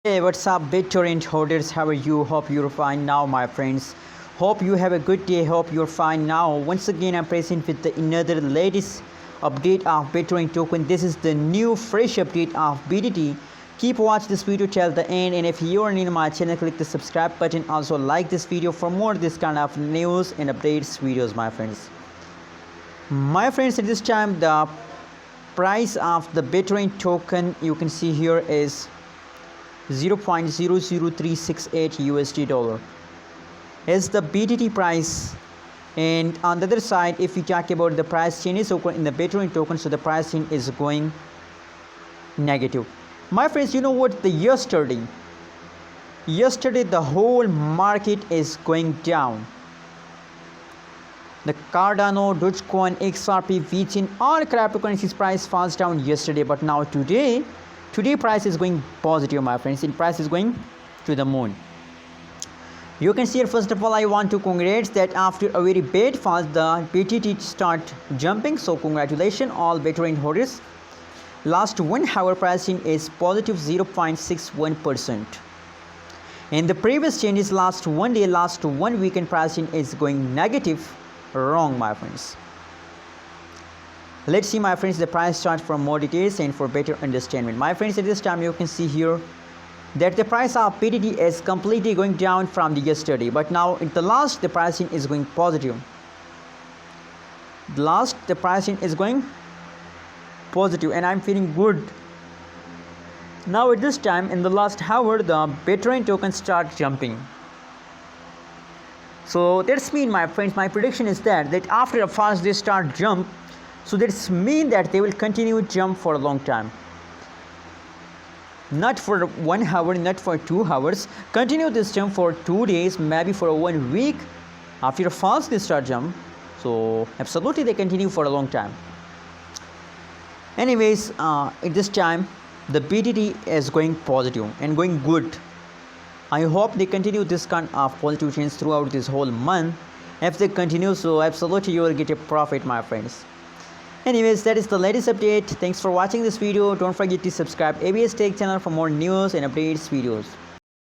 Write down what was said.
Hey, what's up, Bittorrent holders? How are you? Hope you're fine now, my friends. Hope you have a good day. Hope you're fine now. Once again, I'm present with another latest update of Bittorrent token. This is the new fresh update of BTT. Keep watch this video till the end, and if you're new to my channel, click the subscribe button. Also, like this video for more this kind of news and updates videos, my friends. My friends, at this time, the price of the Bittorrent token you can see here is 0.00368 USD dollar is the BTT price. And on the other side, if we talk about the price changes in the Bittorrent token, so the pricing is going negative. My friends, you know what, yesterday the whole market is going down. The Cardano, Dogecoin, XRP, VeChain, all cryptocurrencies price falls down yesterday, but now today price is going positive, my friends. In price is going to the moon. You can see here, first of all, I want to congratulate that after a very bad fall, the BTT start jumping. So congratulations all Bittorrent holders. Last 1 hour pricing is positive 0.61%. In the previous changes, last 1 day, last 1 weekend pricing is going negative. Wrong, my friends. Let's see, my friends, the price chart for more details and for better understanding. My friends, at this time you can see here that the price of BTT is completely going down from the yesterday, but now at the last the pricing is going positive. The pricing is going positive, and I'm feeling good. Now at this time in the last hour, the Bittorrent token start jumping. So that's mean, my friends, my prediction is that after a fast they start jump, so that's mean that they will continue to jump for a long time. Not for 1 hour, not for 2 hours. Continue this jump for 2 days, maybe for 1 week. After a fast they start jump. So absolutely they continue for a long time. Anyways, at this time the BTT is going positive and going good. I hope they continue this kind of positive trends throughout this whole month. If they continue, so absolutely you will get a profit, my friends. Anyways, that is the latest update. Thanks for watching this video. Don't forget to subscribe ABS Tech channel for more news and updates videos.